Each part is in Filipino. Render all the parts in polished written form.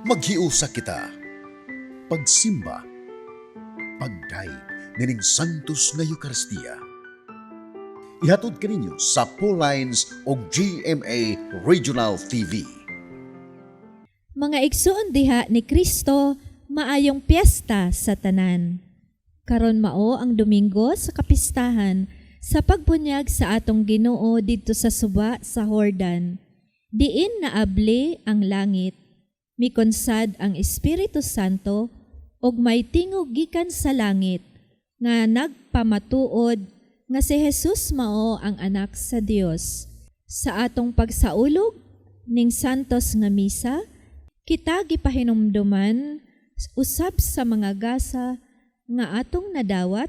Maghiusa kita. Pagsimba, pagday, nining Santos nga Eucharistia. Ihatod kaninyo sa Pauline's o GMA Regional TV. Mga igsoon diha ni Kristo, maayong piyesta sa tanan. Karon mao ang Domingo sa kapistahan sa pagbunyag sa atong Ginoo didto sa suba sa Jordan. Diin naabli ang langit, mikonsad ang Espiritu Santo, og may tingog gikan sa langit, nga nagpamatuod nga si Jesus mao ang anak sa Dios. Sa atong pagsaulog ning santos nga misa, kita gipahinumduman usab sa mga gasa nga atong nadawat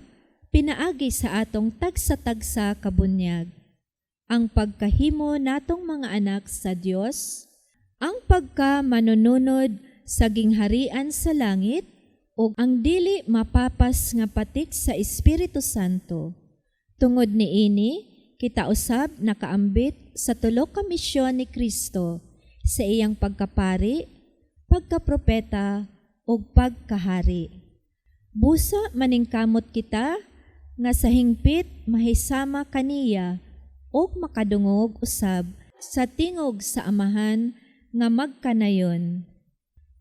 pinaagi sa atong tagsa-tagsa kabunyag. Ang pagkahimo natong mga anak sa Dios, ang pagka-manununod sa gingharian sa langit, o ang dili mapapas nga patik sa Espiritu Santo. Tungod niini, kita usab nakaambit sa tulo ka misyon ni Kristo sa iyang pagkapari, pagkapropeta, o pagkahari. Busa maningkamot kita nga sa hingpit mahisama kaniya o makadungog usab sa tingog sa amahan nga magkanayon.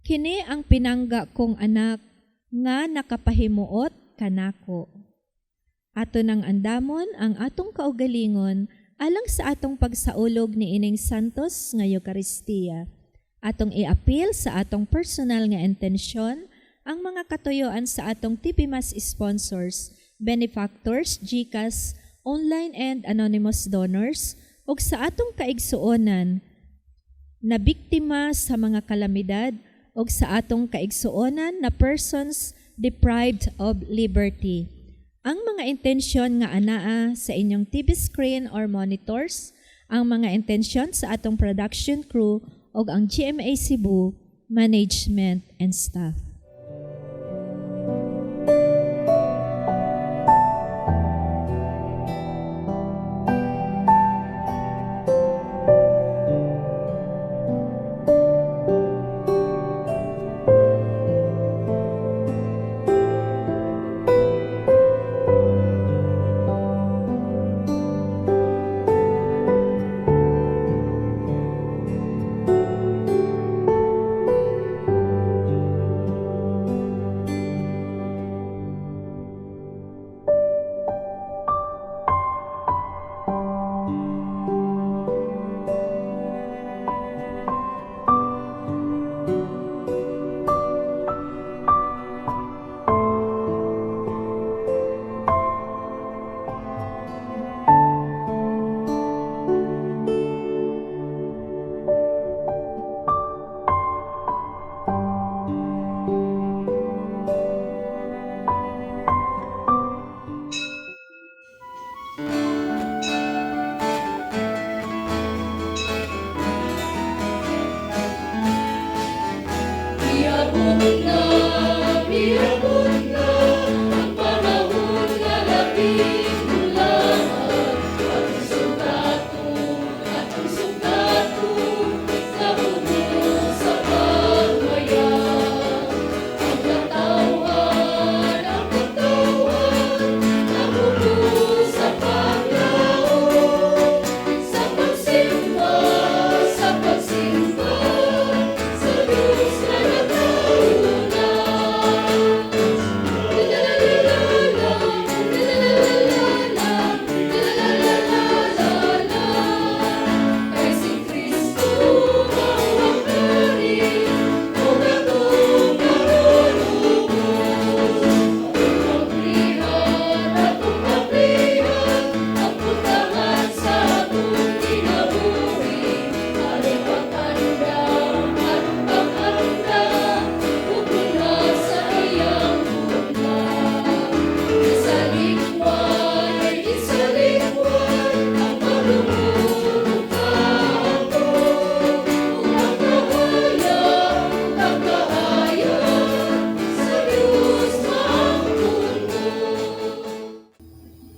Kini ang pinangga kong anak nga nakapahimuot kanako. Ato nang andamon ang atong kaugalingon alang sa atong pagsaulog ni ining santos nga Eucharistia. Atong iapil sa atong personal nga intensyon ang mga katuyoan sa atong TPMAS sponsors, benefactors, GCash, online and anonymous donors, ug sa atong kaigsuonan na biktima sa mga kalamidad ug sa atong kaigsuonan na persons deprived of liberty. Ang mga intensyon nga anaa sa inyong TV screen or monitors, ang mga intensyon sa atong production crew ug ang GMA Cebu management and staff.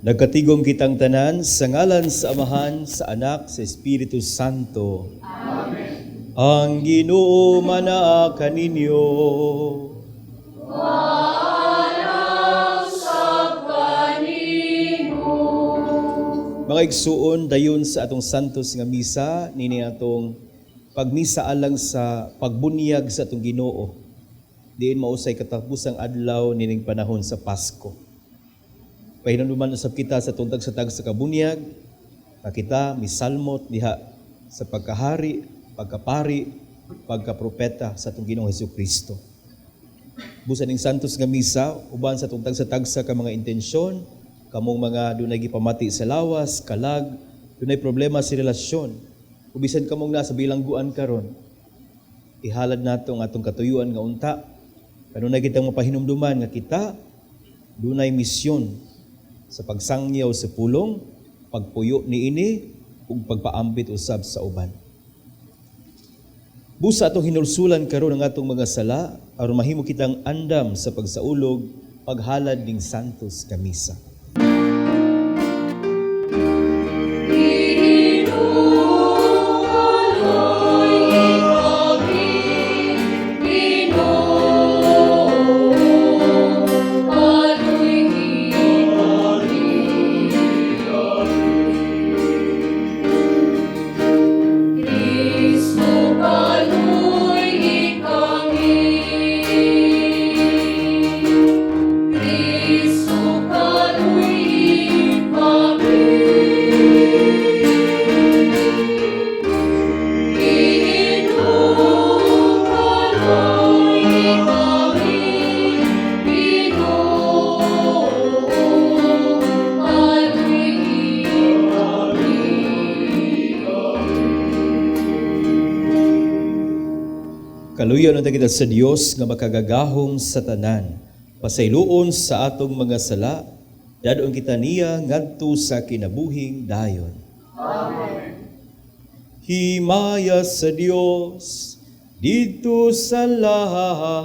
Nagkatigom kitang tanan sa ngalan sa Amahan, sa Anak, sa Espiritu Santo. Amen. Ang Ginoo manaa kaninyo. Mga igsuon, dayon sa atong santos nga misa, nini atong pagmisa alang sa pagbunyag sa atong Ginoo. Diin mausay katapusang adlaw nining panahon sa Pasko. Pahinumduman usab kita sa tuntag sa tag sa kabunyag, na kita misalmot diha sa pagkahari, pagkapari, pagkapropeta sa atong Ginoong Hesukristo. Busan ning santos nga misa, uban sa tuntag sa tagsa ka mga intensyon, kamong mga dunay gipamati sa lawas, kalag, dunay problema sa relasyon. Ubisan kamong nasa bilangguan karon, ihalad nato ang atong katuyuan nga unta. Kanunay kitang mapahinumduman nga kita dunay misyon sa pagsangyaw sa pulong, pagpuyo niini ug pagpaambit usab sa uban. Busa atong hinulsulan karon ang atong mga sala aron mahimo kitang andam sa pagsaulog, paghalad ning santos nga misa. Kaluyan ang kita sa Dios nga makagagahom sa tanan, pasayloon sa atong mga sala, dadon kita niya ngadto sa kinabuhing dayon. Amen. Himaya sa Dios dito sa langit.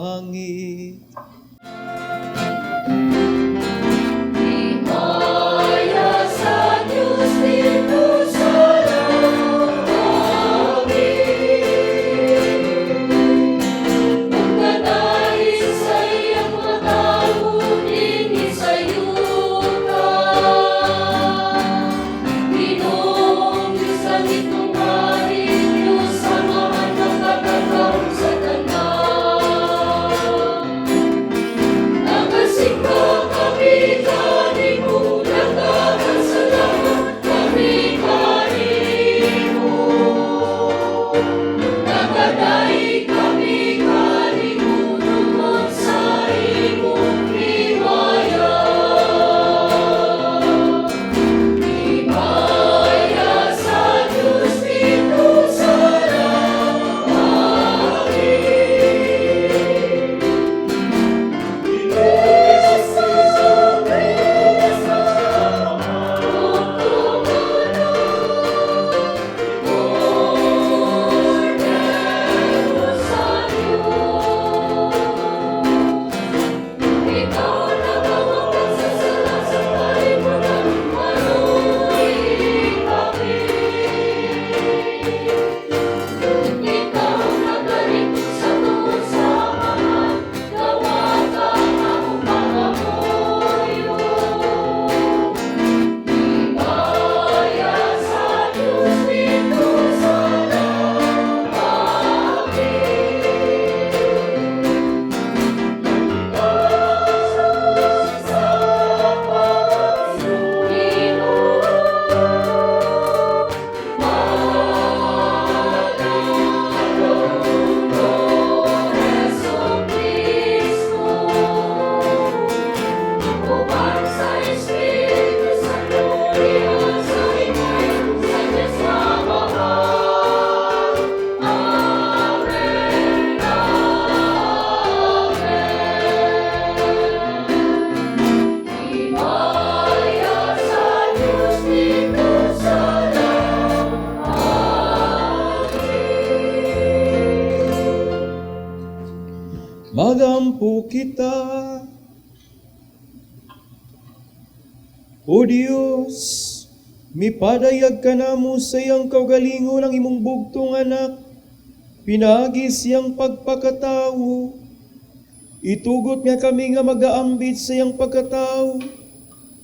Magampo kita, O Diyos, mipadayag ka namo sa iyang kaugalingon ang imong bugtong anak, pinagi siyang pagpakatao. Itugot niya kami nga mag-aambit sa iyang pagkatao,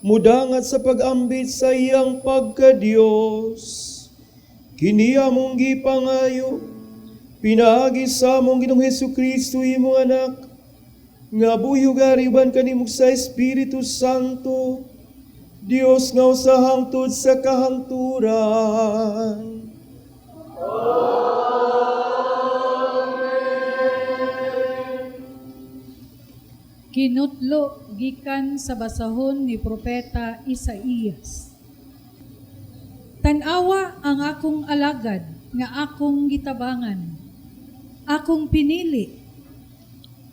mudangat sa pag-ambit sa iyang pagka-Diyos. Kiniya mong gipangayo, pinagi sa mong Ginoong Hesukristo imong anak, nga buyugariban kanimog sa Espiritu Santo, Dios nga sa hangtod sa kahangturan. Kinutlo gikan sa basahon ni Propeta Isaías. Tanawa ang akong alagad nga akong gitabangan, akong pinili,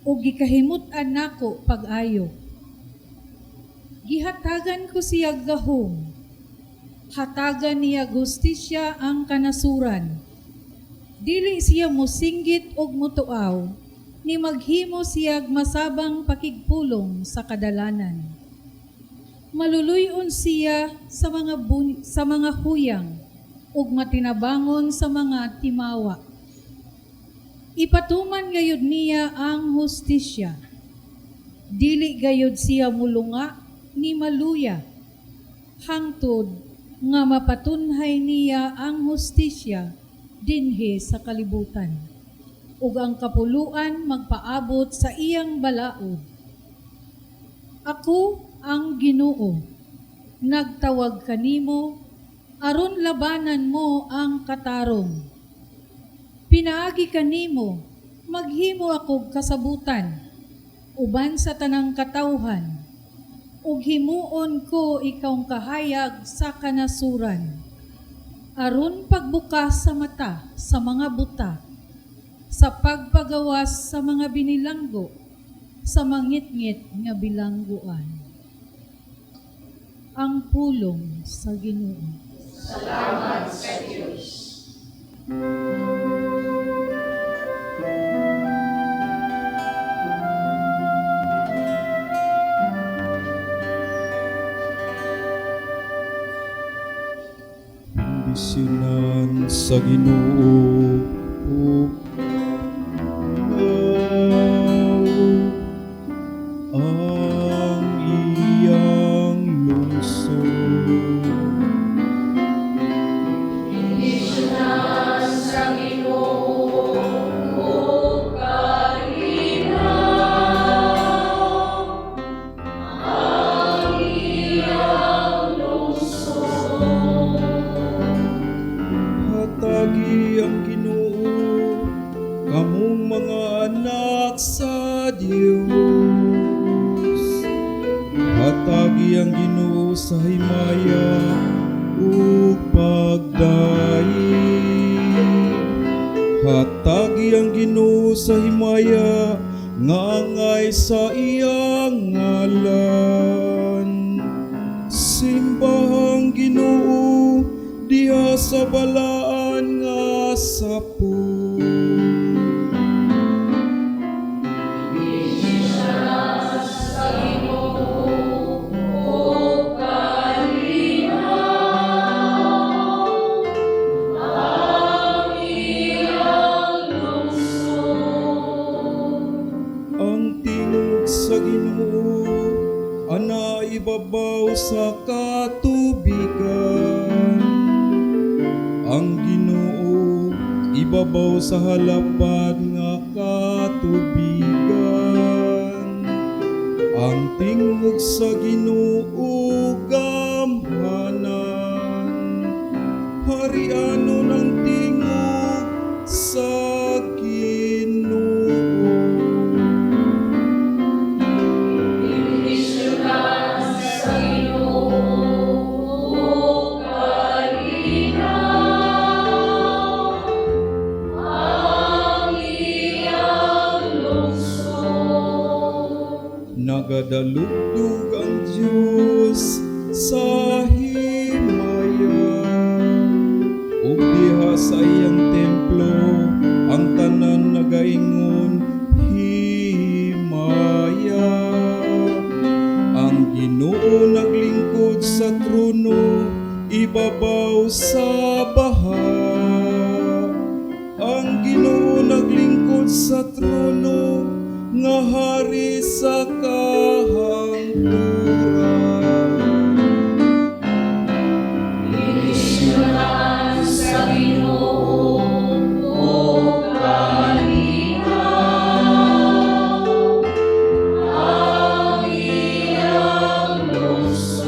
o gikahimutan nako pag-ayo. Gihatagan ko siya gahom, hatagan niya gustisya ang kanasuran. Dili siya mosinggit og mutuaw, ni maghimo siyag masabang pakigpulong sa kadalanan. Maluluyon siya sa mga huyang ug matinabangon sa mga timawa. Ipatuman gayud niya ang hustisya. Dili gayud siya mulunga ni maluya. Hangtod nga mapatunhay niya ang hustisya dinhi sa kalibutan, ug ang kapuluan magpaabot sa iyang balaod. Ako ang Ginoo, nagtawag kanimo, aron labanan mo ang katarong. Pinaagi kanimo, maghimo ako kasabutan, uban sa tanang katawhan, ug himuon ko ikawng kahayag sa kanasuran, aron pagbukas sa mata sa mga buta, sa pagpagawas sa mga binilanggo, sa mangit-ngit nga bilangguan. Ang pulong sa Ginoo. Salamat sa Diyos. Bisinan sa Ginoo, ang iyang lungsod. Bisinan sa Ginoo, o kalinaw, ang iyang lungsod. Hatagi ang Ginoo, kamong mga anak sa Dios. Hatagi ang Ginoo sa himaya ug pagdaig. Hatagi ang Ginoo sa himaya nga angay sa iyang ngalan. Simbahang Ginoo diha sa balaan nga sapo. Ang tingog sa Ginoo ana ibabaw sa katubigan. Ang Ginoo ibabaw sa halapad nga katubigan. Ang tingog sa Ginoo gamhanan, hariano ng tingog sa Ginoo. Bisinan sa Ginoo, o kalinaw, ang iyang lungsod. Nagadalugdog ang Diyos sa himaya, ug diha sa iyang templo ang tanan nagaingon himaya. Ang Ginoo naglingkod sa trono, ibabaw sa baha. Ang Ginoo nga hari sa kahangturan. Inisyonan sa Ginoo o kalinaw ang iyang lungsod.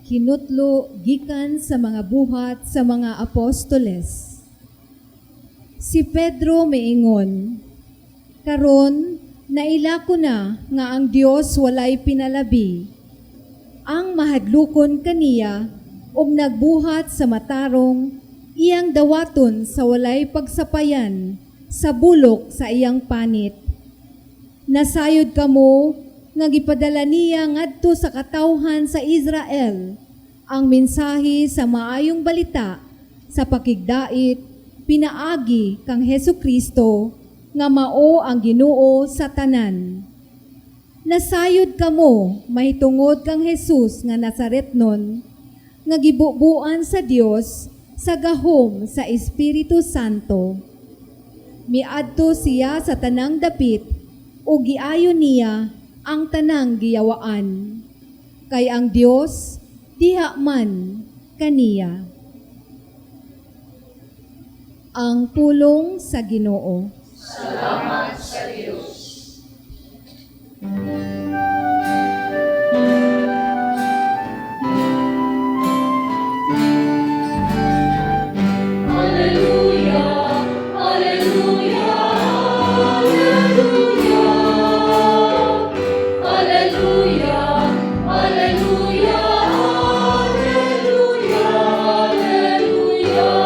Kinutlo gikan sa mga buhat sa mga apostoles. Si Pedro miingon, karon naila ko na nga ang Dios walay pinalabi. Ang mahadlukon kaniya ug nagbuhat sa matarong iyang dawaton sa walay pagsapayan sa bulok sa iyang panit. Nasayod kamo nga gipadala niya ngadto sa katawhan sa Israel ang mensahe sa maayong balita sa pakigdait pinaagi kang Hesukristo nga mao ang Ginoo sa tanan. Nasayod kamo mahitungod kang Jesus nga Nazaretnon nga gibubuan sa Dios sa gahom sa Espiritu Santo. Miadto siya sa tanang dapit ug giayo niya ang tanang giyawaan. Kay ang Dios diha man kaniya. Ang pulong sa Ginoo. Salamat sa Diyos. Hallelujah, hallelujah, hallelujah. Hallelujah, hallelujah, hallelujah, hallelujah.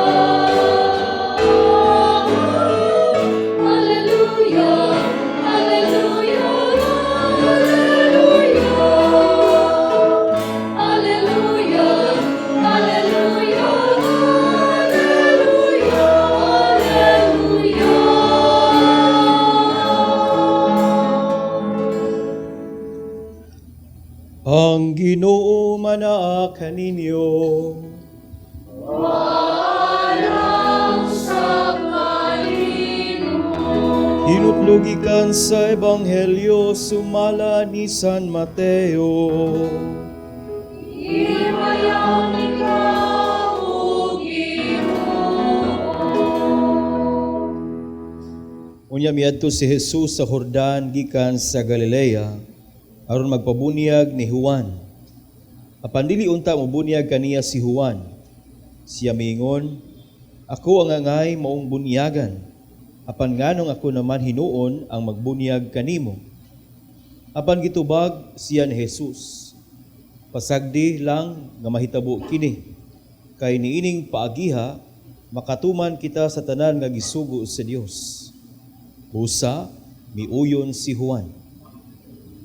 Hallelujah, hallelujah, hallelujah. Hallelujah, hallelujah, hallelujah. Ang Ginoo manaa kaninyo. Walang sa Panginoon. Hinutlugikan sa Ebanghelyo sumala ni San Mateo. Himayang ikaw, O Ginoo. Unya miadto si Jesus sa Jordan gikan sa Galilea aron magpabunyag ni Juan. Apan dili unta mobunyag kaniya si Juan. Siya miingon, ako ang angay maong bunyagan. Apan nganong ako naman hinuon ang magbunyag kanimo. Apan gitubag siya ni Jesus. Pasagdi lang nga mahitabo kini. Kay niining paagiha makatuman kita sa tanan nga gisugo sa Dios. Busa miuyon si Juan.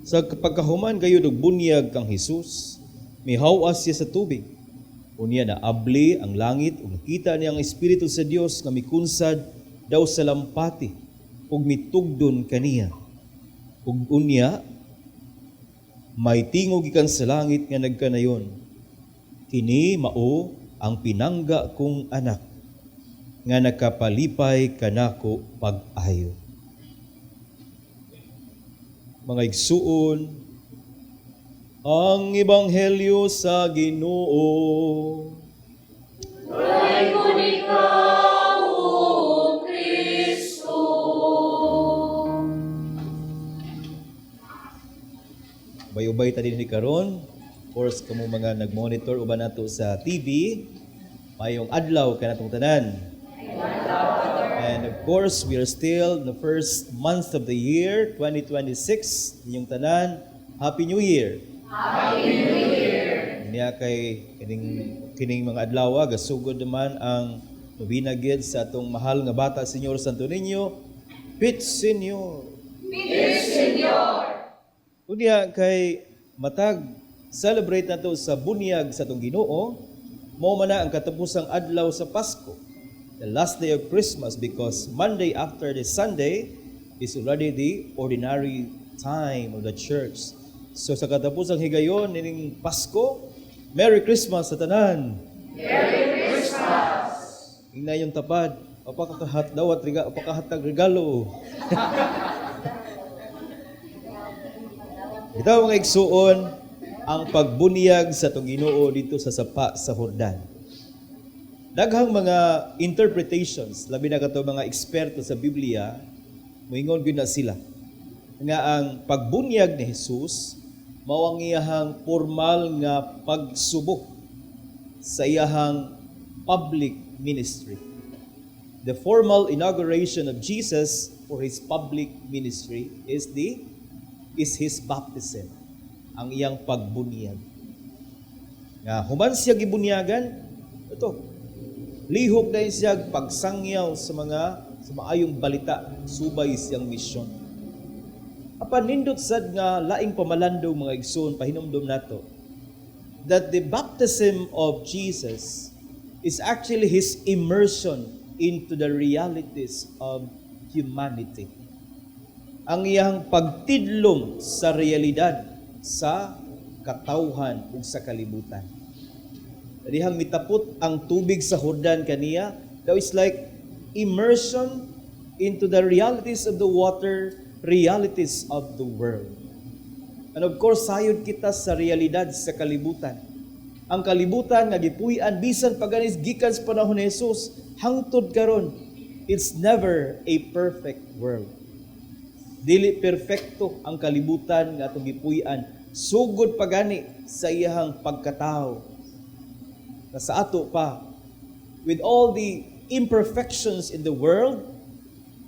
Sa pagkahuman gayud og bunyag kang Jesus, mihawas siya sa tubig. Unya na abli ang langit ug nakita niya ang Espiritu sa Dios nga mikunsad daw sa lampati ug mitugdon kaniya. Ug unya may tingog gikan sa langit nga nagkanayon. Kini mao ang pinangga kong anak nga nakapalipay kanako pag-ayo. Mga igsuon, ang Ebanghelyo sa Ginoo. Dayon ikaw, O Kristo. Ubay-ubay ta dinhi karon. Of course, kamo mga nag-monitor uban nato sa TV, mayong adlaw kanatong tanan. And of course, we are still in the first month of the year, 2026. Inyong tanan, Happy New Year. Happy New Year. Niya kay kining mga adlaw gasugod naman ang nobina gid sa atong mahal nga bata Senyor Santo Niño, Pit Senyor. Pit Senyor. Unya kay matag celebrate nato sa bunyag sa atong Ginoo, mao man na ang katapusang adlaw sa Pasko. The last day of Christmas, because Monday after the Sunday is already the ordinary time of the church. So sa katapusang higayon nining Pasko, Merry Christmas sa tanan. Merry Christmas. Ingna yung tapad, apakahatag regalo. Ito mga igsuon, ang pagbunyag sa itong Ginoo dito sa sapa sa Jordan. Daghang mga interpretations, labi na kato mga eksperto sa Biblia, moingon gyud na sila nga ang pagbunyag ni Jesus mao ang iyahang formal nga pagsubok sa iyahang public ministry. The formal inauguration of Jesus for his public ministry is his baptism, ang iyang pagbunyag. Nga human siya gibunyagan, ito, lihok na siya pagsangyaw sa maayong balita, subay siyang misyon. Apan nindot sad nga laing pamalandong mga igsoon pahinumdom nato that the baptism of Jesus is actually his immersion into the realities of humanity. Ang iyang pagtidlom sa realidad sa katawhan ug sa kalibutan. Dihang mitapot ang tubig sa Jordan kaniya, that is like immersion into the realities of the water, realities of the world. And of course, sayod kita sa realidad sa kalibutan. Ang kalibutan nga gipuy-an bisan paganis gikan sa panahon ni Jesus hangtod karon, it's never a perfect world. Dili perfecto ang kalibutan nga atong gipuy-an. Sugod pagani sa iyahang pagkatao. Na sa ato pa, with all the imperfections in the world,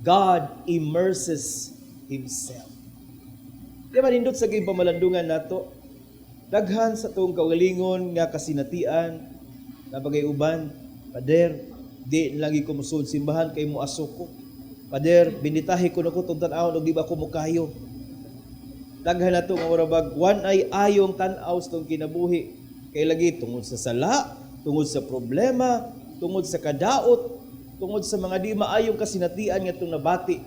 God immerses Himself. Di ba nindot sa pamalandungan nato? Daghan sa itong kaugalingon nga kasinatian na bagay uban, Pader, di lagi ko musun simbahan kay mo asoko. Pader, binitahi ko na ko itong tanaw, di ba ko mukayo? Daghan na ito nga warabag, one ay ayong tanaw sa itong kinabuhi. Kay lagi tungod sa sala, tungod sa problema, tungod sa kadaot, tungod sa mga di maayong kasinatian nga itong nabati.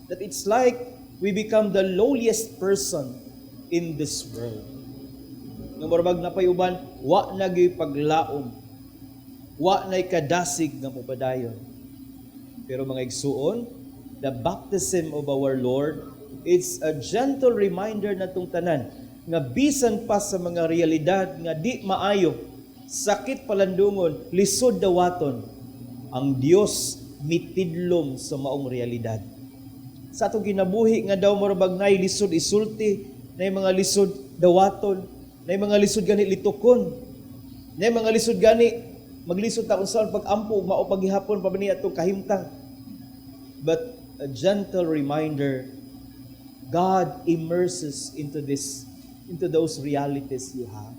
That it's like we become the lowliest person in this world. Nga marabag na payuban, wa na gyud paglaom. Wa na'y kadasig nga mupadayon. Pero mga igsuon, the baptism of our Lord, it's a gentle reminder na itong tanan, nga bisan pa sa mga realidad nga di maayo, sakit palandungon, lisod dawaton, ang Dios mitidlom sa maong realidad. Sa atong kinabuhi nga daw marabag nay lisod isulti, nay mga lisod dawaton, nay mga lisod gani litukon, nay mga lisod gani maglisod ta unsaon pag-ampo mao paghihapon pa bani atong kahimtang. But a gentle reminder, God immerses into those realities you have.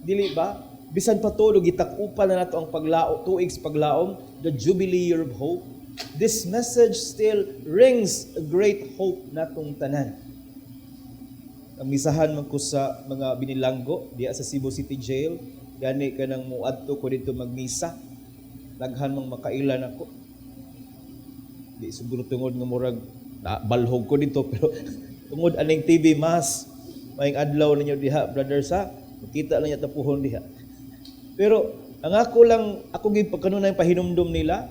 Dili ba? Bisan pa todo gitakupan na nato ang tuig sa paglaom, the Jubilee Year of Hope. This message still rings a great hope natong tanan. Ang misahan man ko sa mga binilanggo diya sa Cebu City Jail, gani ka nang muadto ko dito magmisa. Daghan mang makailan ako. Di siguro tungod nga murag balhog ko dito pero tungod aning TV mas maing adlaw ninyo diha brothers ha. Makita lang niya tapuhon diha. Pero ang ako gid pagkanunay pahinumdom nila,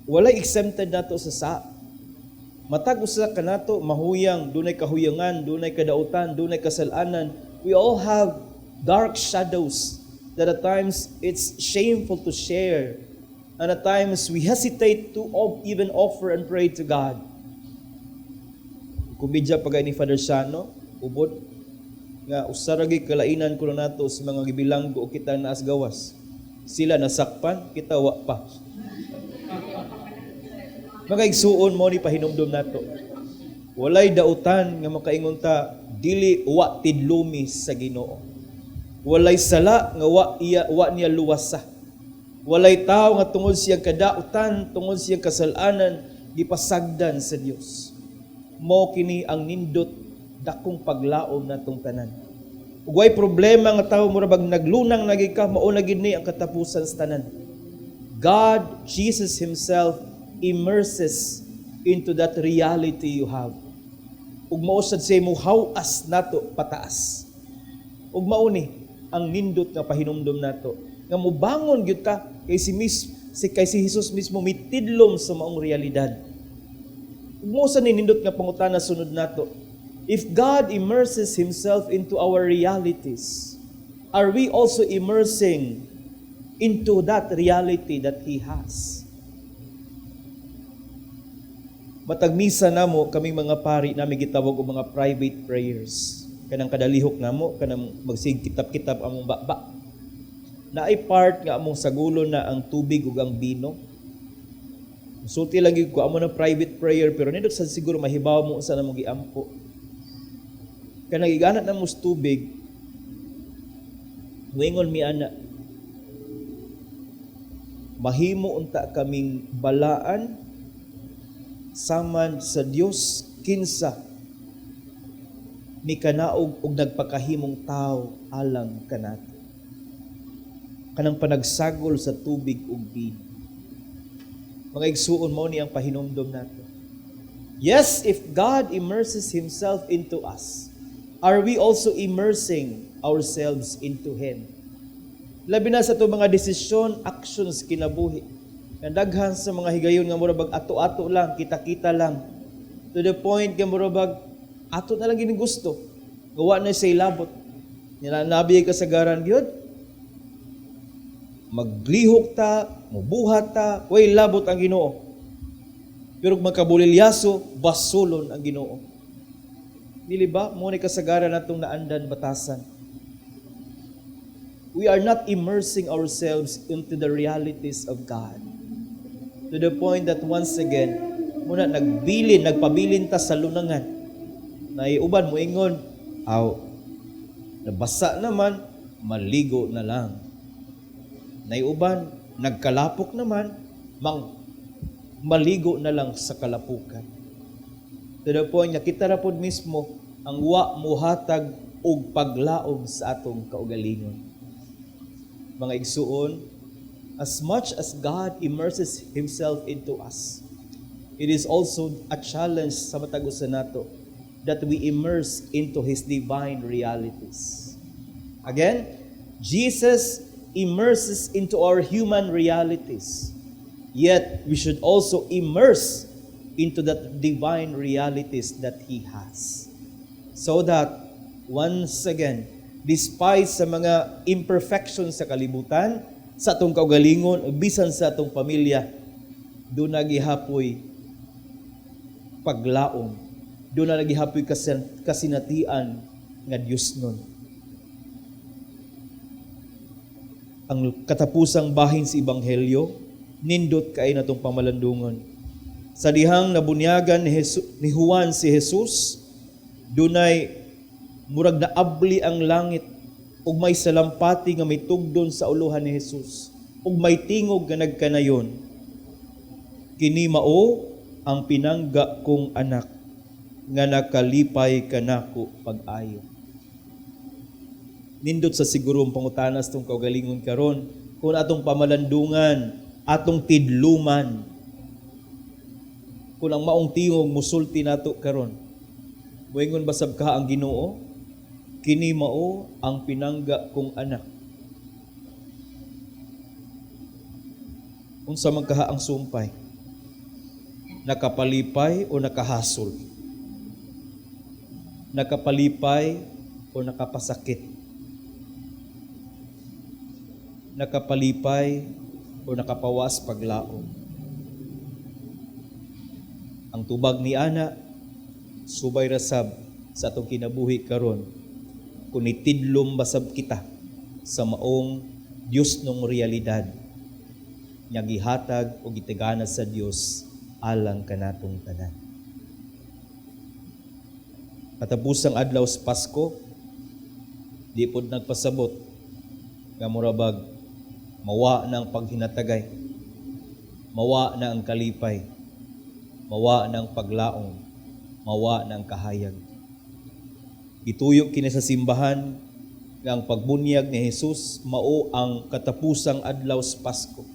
walay exempted nato sa matag usa kanato mahuyang, dunay kahuyangan, dunay kadautan, dunay kasalanan. We all have dark shadows that at times it's shameful to share, and at times we hesitate to even offer and pray to God. Kumidya pagay ni Father Shano, ubod nga usaragi kalainan ko na nato sa mga gibilanggo o kita naas gawas. Sila nasakpan, kita wa pa. Mga igsuon mo ni pahinumdom nato. Walay dautan nga makaingon ta dili wa tidlumi sa Ginoo. Walay sala nga wa niya luwasa. Walay tao nga tungod siyang kadautan, tungod siyang kasalanan gipasagdan sa Dios. Mao kini ang nindot dakong paglaom natong tanan. Ug way problema nga tawo murabag naglunang lagi ka mao na gid ni ang katapusan sa tanan. God, Jesus Himself immerses into that reality you have. ug mao sad say mo hawas nato pataas. Ug mao ni ang nindot nga pahinumdom nato nga mobangon gyud ta kay si Hesus mismo mitidlom sa maong realidad. Ug mao sa nindot nga pangutana sunod nato. If God immerses Himself into our realities, are we also immersing into that reality that He has? Matag misa namo kaming mga pari nami gitawag og mga private prayers. Kanang kadalihok namo kanang magsig kitab-kitab among baba. Naay part nga among sagulon na ang tubig ug ang bino. Sulti lang gyud ko amo na private prayer pero nindot sa siguro mahibaw mo sa namong giampo. Kanang iganat namo sa tubig. Moingon mi ana. Mahimo unta kaming balaan saman sa Dios kinsa mikanaog og nagpakahimong tao alang kanato. Kanang panagsagol sa tubig ug bino. Mga igsuon mao ni ang pahinumdom nato. Yes, if God immerses Himself into us, are we also immersing ourselves into Him? Labi na sa ito mga desisyon, actions, kinabuhi. Daghan sa mga higayon nga murabag ato-ato lang, kita-kita lang. To the point nga murabag ato na lang gining gusto. Gawa na sa ilabot. Nilanabi kasagaran gyud. Maglihok ta, mubuhat ta, way labot ang Ginoo. Pero magkabulilyaso, basulon ang Ginoo. Dili ba mo ni kasagaran natong naandan batasan? We are not immersing ourselves into the realities of God. To the point that once again, muna nagpabilin ta sa lunangan. Naiuban mo ingon, nabasa naman, maligo na lang. Naiuban, nagkalapok naman, maligo na lang sa kalapukan. To the point na kita ra pod mismo ang wa muhatag og paglaom sa atong kaugalingon. Mga igsuon, as much as God immerses Himself into us, it is also a challenge sa matag usa nato that we immerse into His divine realities. Again, Jesus immerses into our human realities, yet we should also immerse into that divine realities that He has. So that, once again, despite sa mga imperfections sa kalibutan, sa atong kaugalingon, bisan sa atong pamilya, doon nagihapoy paglaom. Doon na nagihapoy kasinatian nga Diyos nun. Ang katapusang bahin sa Ebanghelyo, nindot kay natong pamalandungon. Sa dihang nabunyagan ni Juan si Jesus, dunay murag na abli ang langit ug may salampati nga may tugdon sa uluhan ni Jesus ug may tingog nga nagkanayon. Kini mao ang pinangga kong anak nga nakalipay kanako pag-ayo. Nindot sa sigurong pangutanas tong kaugalingon karon kung atong pamalandungan, atong tidluman, kung ang maong tingog musulti nato karon. Moingon basab ka ang Ginoo, kini mao ang pinangga kong anak. Unsa man kaha ang sumpay? Nakapalipay o nakahasol? Nakapalipay o nakapasakit? Nakapalipay o nakapawas paglaom? Ang tubag ni ana, subay rasab sa atong kinabuhi karon, kung itidlom basab kita sa maong Diyos nung realidad, nga gihatag o gitigana sa Dios alang kanatong tanan. Katapusang adlaw sa Pasko, di pod nagpasabot nga murabag mawa na ang paghinatagay, mawa na ang kalipay, mawa na ang paglaong, mawa na ang kahayag. Ituyok kini sa simbahan nga ang pagbunyag ni Jesus mao ang katapusang adlaw sa Pasko.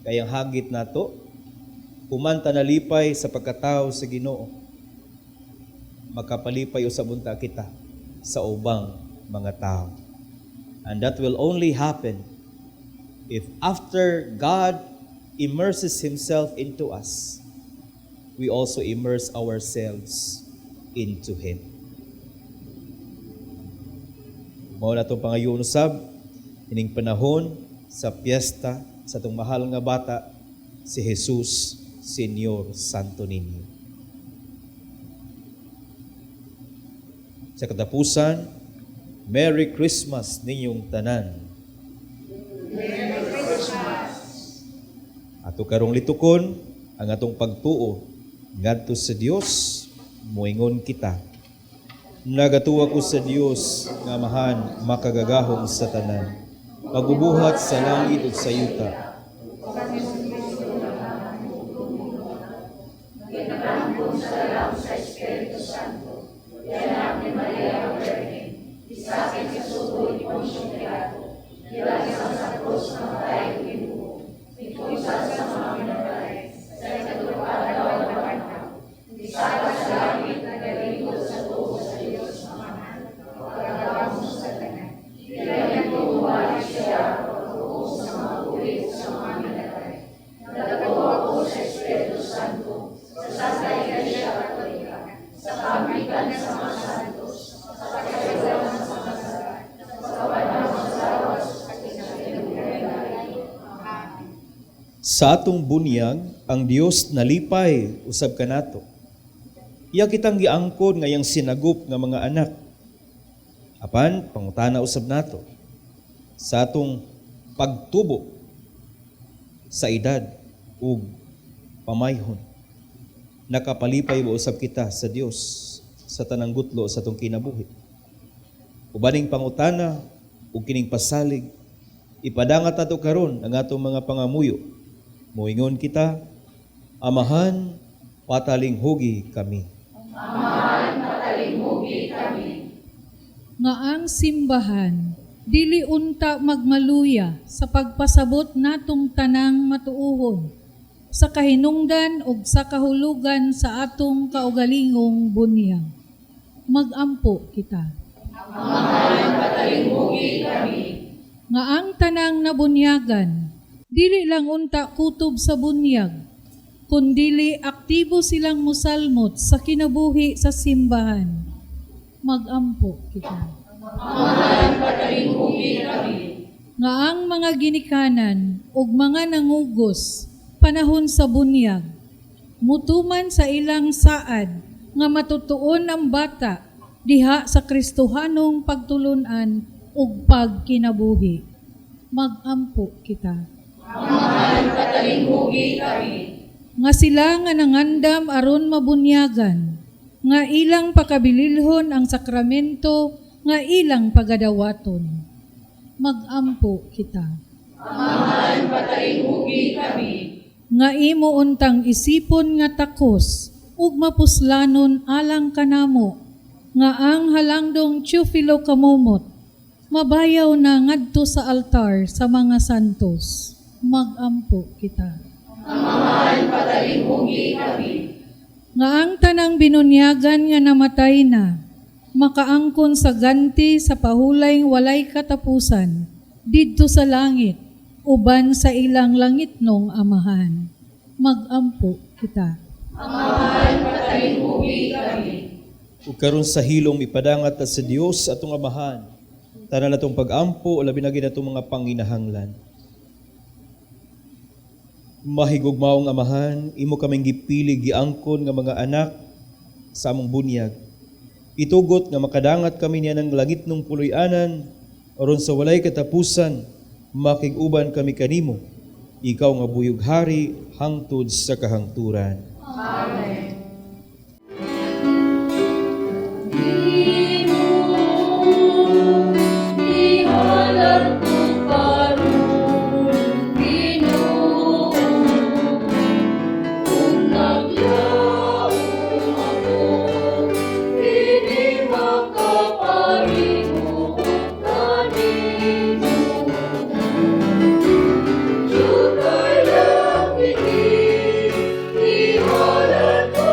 Kayang hagit nato, humanta nalipay sa pagkatao sa Ginoo. makapalipay usab unta kita sa ubang mga tao. And that will only happen if after God immerses Himself into us, we also immerse ourselves into Him. Mao na itong pangayon usab, ining panahon sa piyesta sa itong mahal nga bata, si Jesus, Senyor Santo Niño. Sa katapusan, Merry Christmas ninyong tanan. Merry Christmas. Ato karong litukon ang atong pagtuo ngadto sa Dios, moingon kita. Nagatuwa ko sa Dios nga mahan makagagahom sa tanan. Pagbubuhat sa langit ug sa yuta. Sa atong bunyag, ang Dios nalipay usab kanato. Iya kitang giangkon ngayang sinagop nga mga anak. Apan pangutana usab nato sa atong pagtubo sa edad ug pamayhon. Nakapalipay ba usab kita sa Dios sa tanang gutlo sa atong kinabuhi. Ubaning pangutana ug kining pasalig ipadangat ato karon ang atong mga pangamuyo. Moingon kita, Amahan, patalinghugi kami. Amahan, patalinghugi kami. Nga ang simbahan, dili unta magmaluya sa pagpasabot natong tanang matuuhon, sa kahinungdan ug sa kahulugan sa atong kaugalingong bunyag. Magampo kita. Amahan, patalinghugi kami. Nga ang tanang nabunyagan, dili lang unta kutob sa bunyag, kundili aktibo silang musalmot sa kinabuhi sa simbahan. Magampo kita. Amahan, patalinghugi kami. Nga ang mga ginikanan ug mga nangugos panahon sa bunyag, mutuman sa ilang saad nga matutuon ang bata diha sa Kristohanong pagtulunan ug pagkinabuhi. Magampo kita. Amahan, patalinghugi kami. Nga sila nga nangandam aron mabunyagan, nga ilang pakabililhon ang sakramento, nga ilang pagadawaton. Magampo kita. Amahan, patalinghugi kami. Nga imo untang isipon nga takos, ug mapuslanon alang kanamo, nga ang halangdong Teofilo kamumot, mabayaw na ngadto sa altar sa mga santos. Magampo kita. Amahan, patalinghugi kami. Nga ang tanang binunyagan nga namatay na, makaangkon sa ganti sa pahulay walay katapusan, didto sa langit, uban sa ilang langitnong amahan. Magampo kita. Amahan, patalinghugi kami. Ug karon sa hilom ipadangat ta sa Dios atong amahan. Tanan natong pag-ampo o labi na gid atong mga panginahanglan. Mahigugmaong amahan, imo kaming gipili giangkon nga mga anak sa among bunyag. Itugot nga makadangat kami niya ng langitnong puloy-anan aron sa walay katapusan makig-uban kami kanimo. Ikaw nga buyog hari hangtod sa kahangturan. Amen. Ihalat mo karon, Ginoo, kung nagyaon ako, hindi makaparingo kanimo. Sukay lang ihalat mo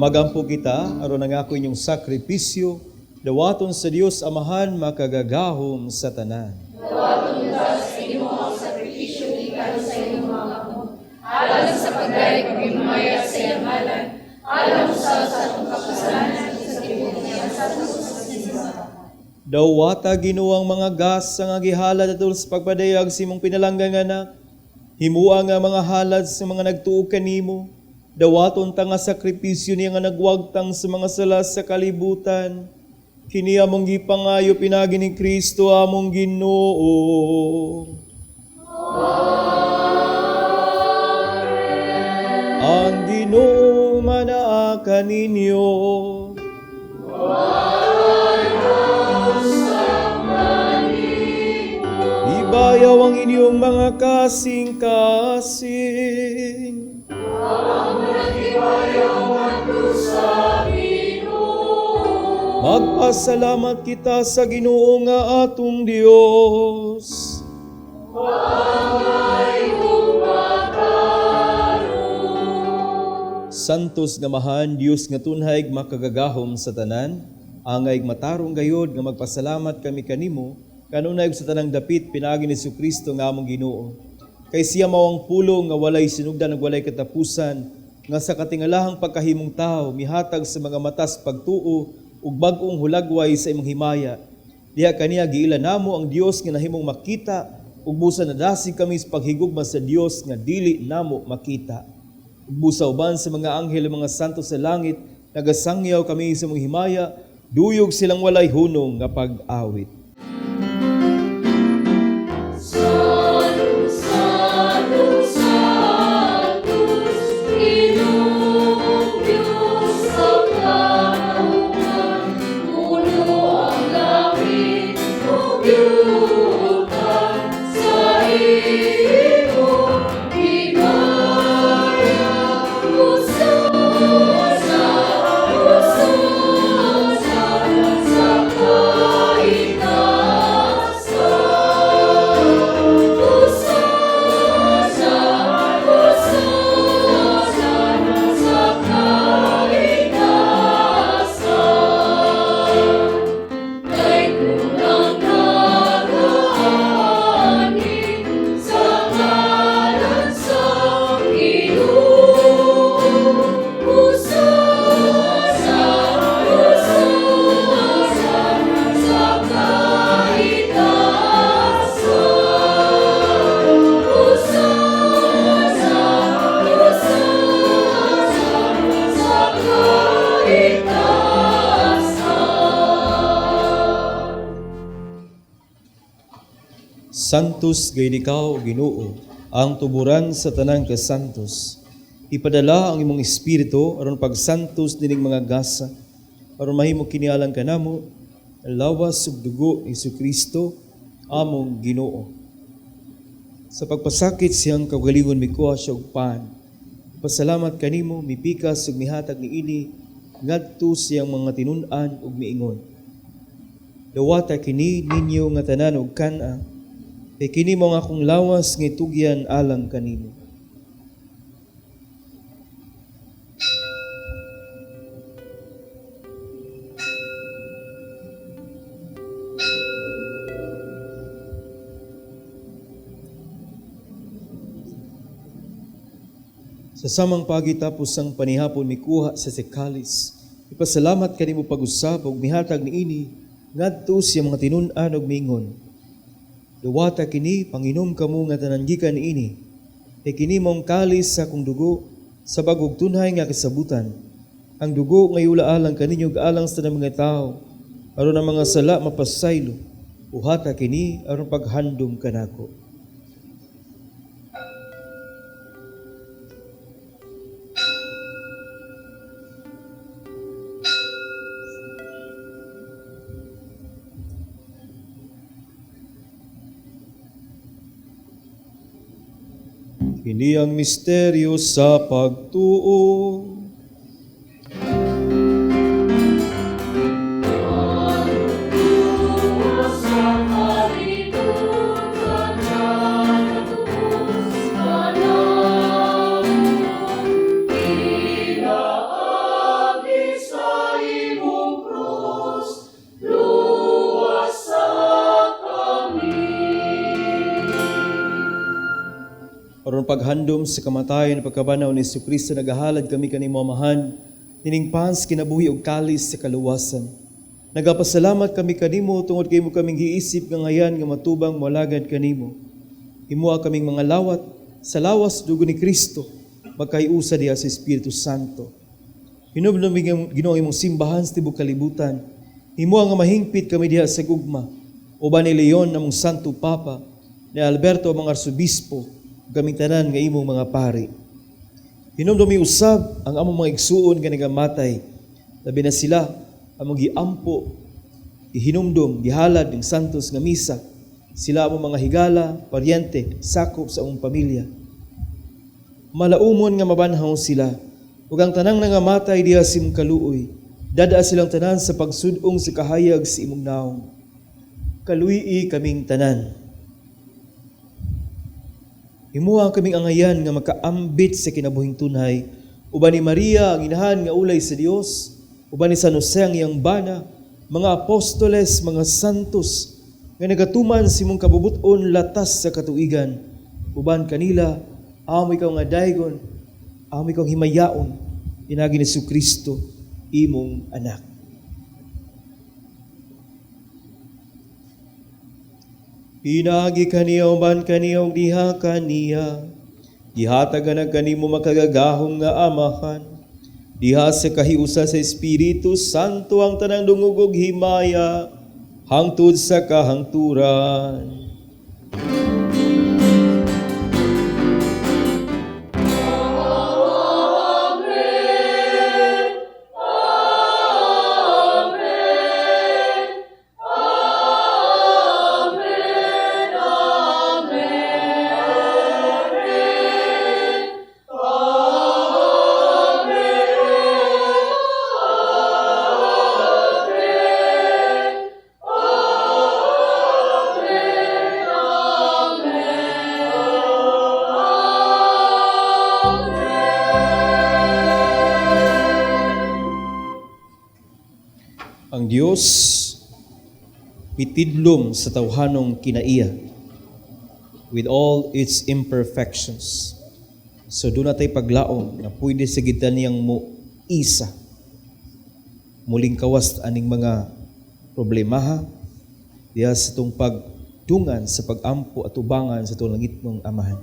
Magampo kita, aron nangako inyong sakripisyo, dawaton sa Dios Amahan makagagahom sa tanan. Dawata Ginoo ang mga gas nga gihalad adto sa pagpadayag sa imong pinalanggang anak. Himua nga mga halad sa mga nagtuo kanimo. Dawaton ta nga sakripisyo niya nga nagwagtang sa mga sala sa kalibutan. Kini among gipangayo pinagi ni Kristo among Ginoo. Ang Ginoo manaa kaninyo. Ibayaw ang inyong mga kasing-kasing. Magpasalamat kita sa Ginoo nga atong Dios. Santos nga mahan Dios nga tunhay makagagahom sa tanan, angay matarong gayod nga magpasalamat kami kanimo kanunay sa tanang dapit pinaagi ni Jesucristo nga among Ginoo. Kay siya mawang pulong nga walay sinugdan ug walay katapusan, nga sa katingalahang pagkahimong tao mihatag sa mga matas pagtuo ug bag-ong hulagway sa imong himaya. Diha kaniya giila namo ang Dios nga nahimong makita ug busa nadasig kami sa paghigugma sa Dios nga dili namo makita. Ug busa uban sa mga anghel mga santo sa langit nagasangyaw kami sa imong himaya, duyog silang walay hunong nga pag-awit. Santos gayud ikaw, Ginoo, ang tuburan sa tanang kasantos. Ipadala ang imong espiritu aron pagsantos dining mga gasa, aron mahimo kinialang kanamo lawas ug dugo ni Jesucristo among Ginoo. Sa pagpasakit siyang kaugalingon mikuha siya og pan. Pasalamat kanimo mipikas ug mihatag niini ngadto siyang mga tinun-an ug miingon. Dawata kini ninyo nga tanan og kana. Kay kini mo nga akong lawas nga itugyan alang kanimo. Sa samang pagitapos ang panihapon mikuha sa sekalis, ipasalamat kanimo pag-usab ug mihatag niini ngadto sa mga tinun-an ug miingon. Duwata kini panginom kamo nga tanan gikan niini. Kay kini mong kalis sa akong dugo sa bagog tunhay nga kasabutan. Ang dugo nga iulaalang kaninyo gaalang sa mga tao aron ang mga sala mapasaylo. Uhata kini aron paghandom kanako. Kini ang misteryo sa pagtuo. aron paghandom sa kamatayon pagkabanaw ni Jesucristo nagahalad kami kanimo amahan, nining pans kinabuhi og kalis sa kaluwasan. Nagapasalamat kami kanimo tungod kay mo kaming giisip nga ngayan nga matubang molagad kanimo. Himuha kaming mga lawat sa lawas dugo ni Kristo, magkayusa diha sa Espiritu Santo. Hinubnom Ginoo imong simbahan sa tibuok kalibutan. Himuha nga mahingpit kami diha sa gugma. Uban ni Leon namong Santo Papa, ni Alberto mga arsobispo, kaming tanan nga imong mga pari. Hinumdumi usab ang among mga igsuon nga nagamatay. Labi na sila among giampo, gihinumdom, gihalad ng santos nga misa. Sila among mga higala, paryente, sakop sa among pamilya. Malaumon nga mabanhaw sila, ug ang tanang nangamatay diha sa imong kaluoy, dadaa silang tanan sa pagsudong sa kahayag sa imong naong. Kaluyi kaming tanan. Himuha kaming angayan nga makaambit sa kinabuhing tunay, uban ni Maria ang inahan nga ulay sa Dios, uban ni San Jose ang iyang bana, mga apostoles, mga santos, nga nagatuman sa imong kabubuton latas sa katuigan, uban kanila, amo ikaw nga daygon, amo ikaw himayaon, inagi ni Jesucristo, imong anak. Pinagi kaniya uban kaniya ug diha kaniya. Gihatagan kanimo makagagahom nga amahan. Diha sa kahiusa sa Espiritu Santo ang tanang dungog ug himaya hangtod sa kahangturan. Ang Dios pitidlom sa tawhanong kinaiya with all its imperfections. So doon natay paglaom na pwede sa gitan niyang mo isa. Muling kawas aning mga problemaha diya sa itong pagtungan sa pagampo at ubangan sa itong langit mong amahan.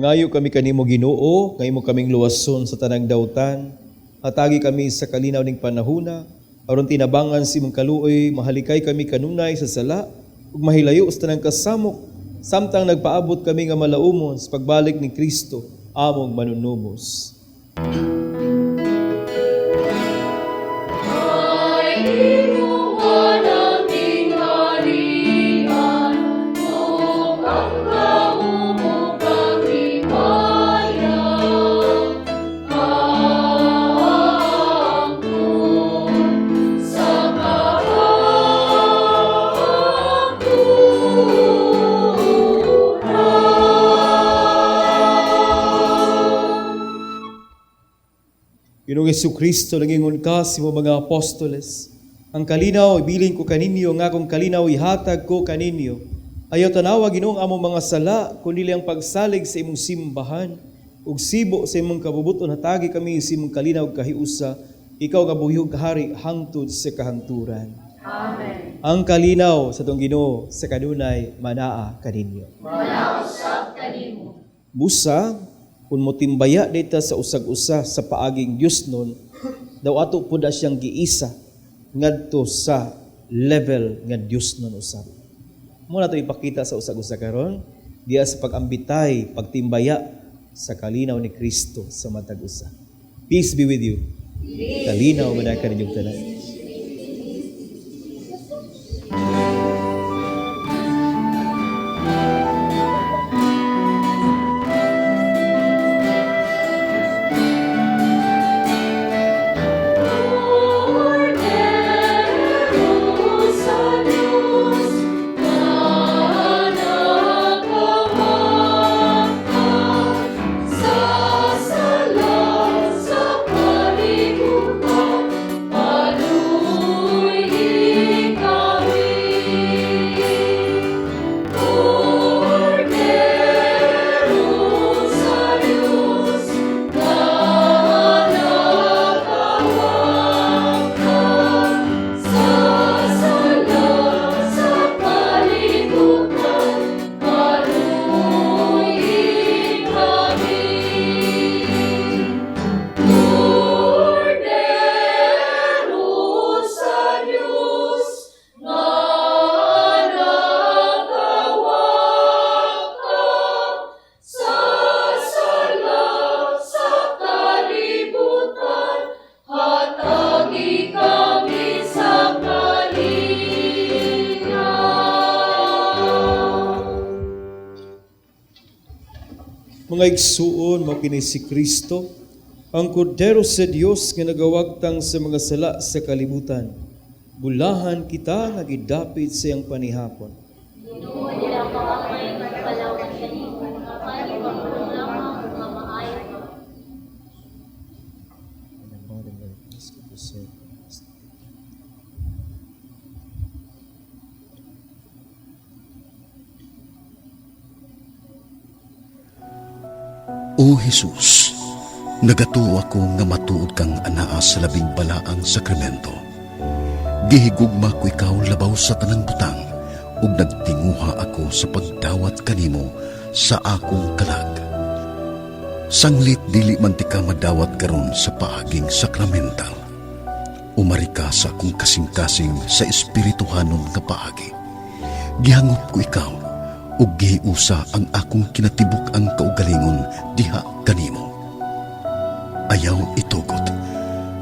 Mangayo kami kanimo Ginoo, ngaymo kaming luwason sa tanang dawtan. Hatagi kami sa kalinaw ning panahuna, aron tinabangan si mong kaluoy, mahalikay kami kanunay sa sala, ug mahilayo sa tanang kasamok, samtang nagpaabot kami nga malaumon sa pagbalik ni Kristo, among manunubos. Ay, Ginoong Jesucristo, nangingon ka sa mga apostoles. Ang kalinaw, ibilin ko kaninyo, nga kung kalinaw, ihatag ko kaninyo. Ayaw tanawa, Ginoong among mga sala, kundi ang pagsalig sa imong simbahan, ug sibo sa imong kabubuton, hatagi kami sa imong kalinaw kahiusa, ikaw nga buhiyog kahari, hangtod sa kahangturan. Amen. Ang kalinaw sa tong Ginoo sa kanunay manaa kaninyo. Manausap kanimo. Busa, kung motimbaya dita sa usag-usa sa paaging Dios nun, daw ato po na siyang giisa ngadto sa level nga Dios nun usab. Muna ito ipakita sa usag-usa karon diya sa pag-ambitay, pagtimbaya sa kalinaw ni Kristo sa matag usa. Peace be with you. Kalinaw manaa kaninyong tanan. Mga igsuon, mao kini si Kristo, ang kordero sa Dios nga nagawagtang sa mga sala sa kalibutan. Bulahan kita nga gidapit sa iyang panihapon. O Jesus, nagatuo ako nga matuod kang anaa sa labing balaang sakramento. Gihigugma ko ikaw labaw sa tanang butang, ug nagtinguha ako sa pagdawat kanimo sa akong kalag. Sanglit dili man ti ka madawat karon sa paaging sakramental. Umari ka sa akong kasing-kasing sa espirituhanon nga paagi. Gihangop ko ikaw, ug gihiusa ang akong kinatibuk ang kaugalingon diha kanimo. Ayaw itugot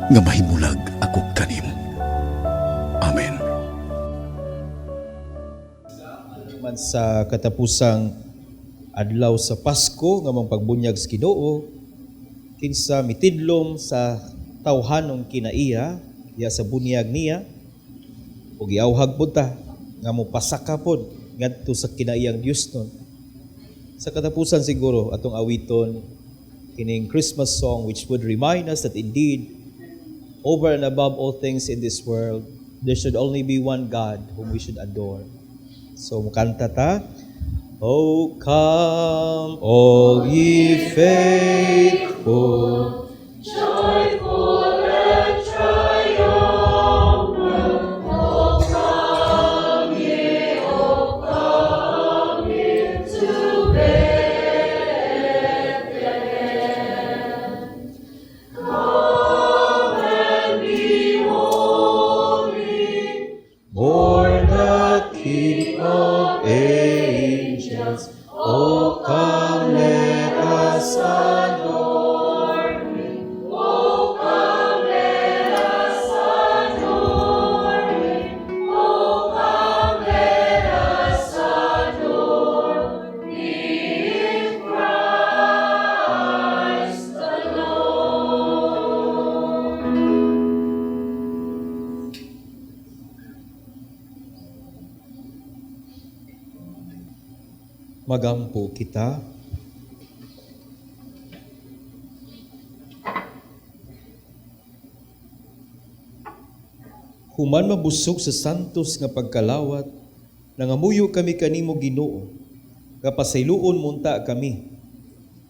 nga mahimulag ako kanimo. Amen. Man sa katapusang adlaw sa Pasko nga mga pagbunyag sa Ginoo, kinsa mitidlom sa tawhanong kinaiya diya sa bunyag niya, ug giawhag pud ta nga mopasaka pod ngadto sa kinaiyang Dios nun. Sa katapusan siguro atong awiton kining Christmas song which would remind us that indeed over and above all things in this world there should only be one God whom we should adore. So mukanta ta, O come all ye faithful, Joyful and triumphant, O come ye to Bethlehem. Come and behold me, born the King of angels. O come, let us adore Him. O come, let us adore Him. O come, let us adore Him, Christ the Lord. Magampo kita. Human mabusog sa santos nga pagkalawat, nangamuyo kami kanimo Ginoo, kapasayloon munta kami.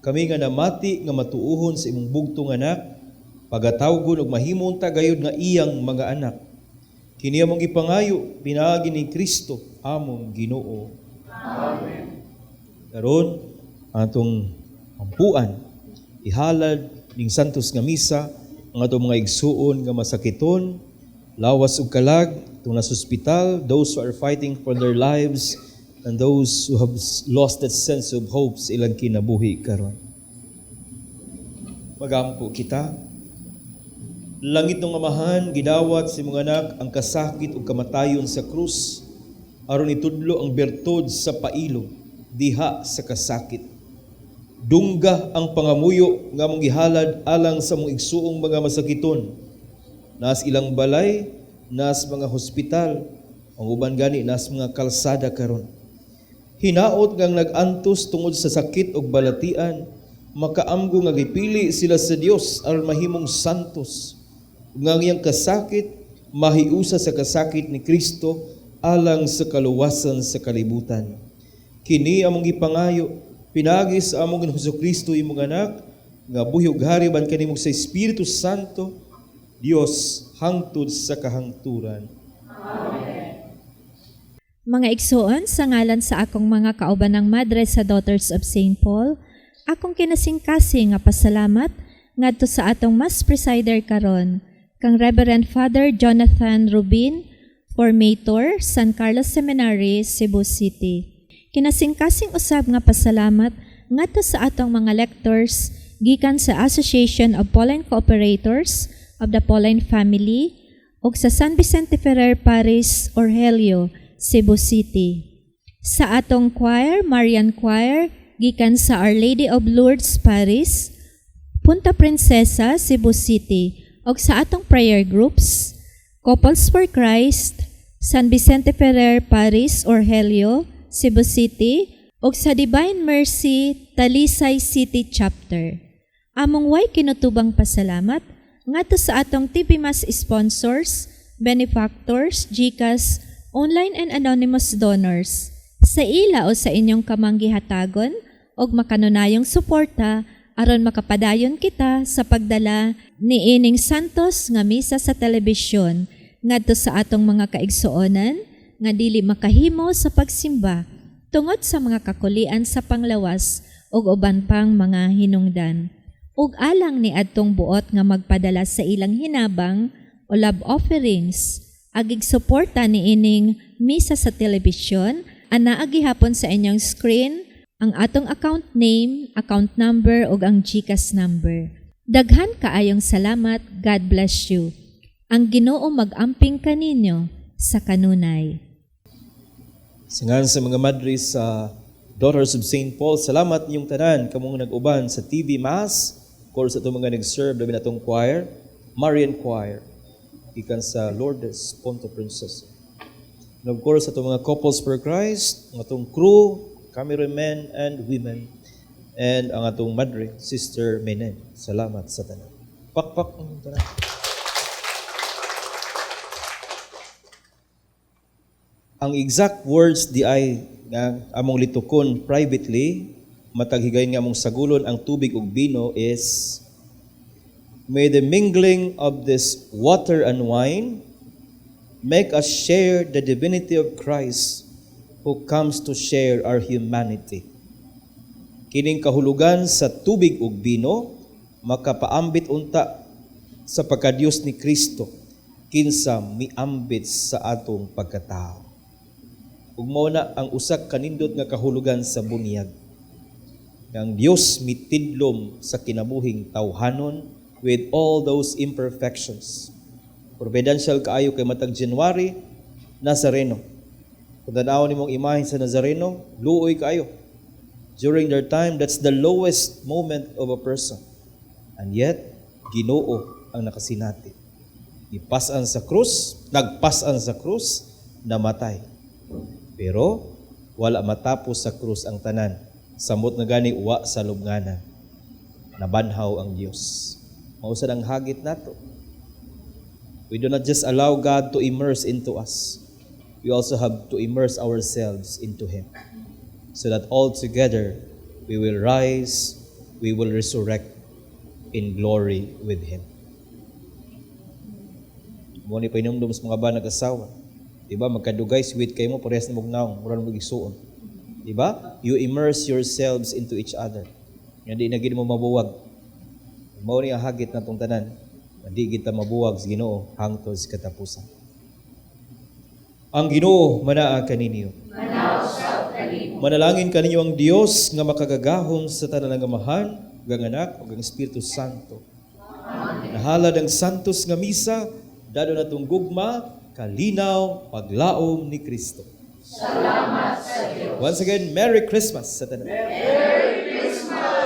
Kami nga namati nga matuuhon sa imong bugtong anak, pagatawgon ug mahimong tagayod nga iyang mga anak. Kini among ipangayo pinaagi ni Kristo among Ginoo. Amen. Karon atong ampuan ihalad ning santos nga misa ang atong mga igsuon nga masakiton, lawas ug kalag, itong nasa ospital, those who are fighting for their lives, and those who have lost that sense of hope sa ilang kinabuhi karon. Magampo kita. Langit ng Amahan, gidawat sa mga anak ang kasakit o kamatayon sa krus, aron itudlo ang bertod sa pailo, diha sa kasakit. Dungga ang pangamuyo nga mong gihalad alang sa mong igsuong mga masakiton. Nas ilang balay, nas mga hospital, ang uban gani nas mga kalsada karon. Hinaot ngang nag-antos tungod sa sakit o balatian, makaamgo nga gipili sila sa Dios aron mahimong santos. Nga iyang kasakit, mahiusa sa kasakit ni Kristo alang sa kaluwasan sa kalibutan. Kini among gipangayo, pinagi sa among Jesucristo imong anak, nga buhig hariban kanimo sa Espiritu Santo, Dios hangtod sa kahangturan. Mga igsuon, sa ngalan sa akong mga kauban ng Madre sa Daughters of St. Paul, akong kinasingkasing nga pasalamat ngadto sa atong mas presider karon, kang Reverend Father Jonathan Rubin, Formator, San Carlos Seminary, Cebu City. Kinasingkasing usab nga pasalamat ngadto sa atong mga lectors gikan sa Association of Pauline Cooperators of the Pauline Family ug sa San Vicente Ferrer Parish, Orhelio, Cebu City. Sa atong choir, Marian Choir, gikan sa Our Lady of Lourdes Parish, Punta Princesa, Cebu City, ug sa atong prayer groups, Couples for Christ, San Vicente Ferrer Parish, Orhelio, Cebu City, ug sa Divine Mercy, Talisay City Chapter. Among way kinutubang pasalamat ngadto sa atong TV Mas sponsors, benefactors, GCash, online and anonymous donors. Sa ila o sa inyong kamanggihatagon og makanunayong suporta aron makapadayon kita sa pagdala ni ining santos nga misa sa telebisyon ngadto sa atong mga kaigsuonan nga dili makahimo sa pagsimba tungod sa mga kakulian sa panglawas ug uban pang mga hinungdan. Ug alang ni adtong buot nga magpadala sa ilang hinabang o love offerings, agig suporta ni ining misa sa telebisyon, ana agihapon sa inyong screen ang atong account name, account number ug ang GCash number. Daghan kaayong salamat. God bless you. Ang Ginoo mag-amping kaninyo sa kanunay. Singan sa mga madre sa Daughters of St. Paul, salamat niyong tanan kamong nag-uban sa TV Mass, of course itong mga nag-serve labi natong choir, Marian Choir, ikan sa Lourdes, Punta Princesa. And of course itong mga Couples for Christ, ang atong crew, cameramen and women, and ang atong madre, Sister Menen. Salamat sa tanan. Pakpak ng tanan. Ang exact words di ay nga among litukon privately, matag higay nga among sagulon ang tubig ug bino is, may the mingling of this water and wine make us share the divinity of Christ who comes to share our humanity. Kining kahulugan sa tubig ug bino makapaambit unta sa pagkadiyos ni Kristo kinsa miambit sa atong pagkatao. Ug mao na ang usak kanindot nga kahulugan sa bunyag. Ang Dios mitidlom sa kinabuhing tawhanon with all those imperfections. Providential kaayo kay matag January, Nazareno. Kung tanaw nimong imahe sa Nazareno, luoy kaayo. During their time, that's the lowest moment of a person. And yet, Ginoo ang nakasinati. Ipasan sa krus, nagpasan sa krus, namatay. Pero wala matapos sa krus ang tanan. Samot nga gani uwa sa lubnganan. Nabanhaw ang Dios. Mausad ang hagit nato. We do not just allow God to immerse into us. We also have to immerse ourselves into Him. So that all together, we will rise, we will resurrect in glory with Him. Muna pa inumdum sa mga ba nag-asawa. Diba? Magkadugay, sweet kayo mo, parehas na magnaong, murang mag-isuon. Diba? You immerse yourselves into each other. Hindi na gid mo mabuwag. Mao ni ang hagit na itong tanan. Hindi kita mabuwag sa Ginoo hangtod sa katapusan. Ang Ginoo manaa kaninyo. Manalangin kaninyo ang Dios nga makagagahom sa tanan nga amahan, ug anak ug ang Espiritu Santo. Nahalad ang santos nga misa, dado na tong gugma, kalinaw, paglaom ni Kristo. Salamat sa Diyos. Once again, Merry Christmas sa tanan. Merry Christmas!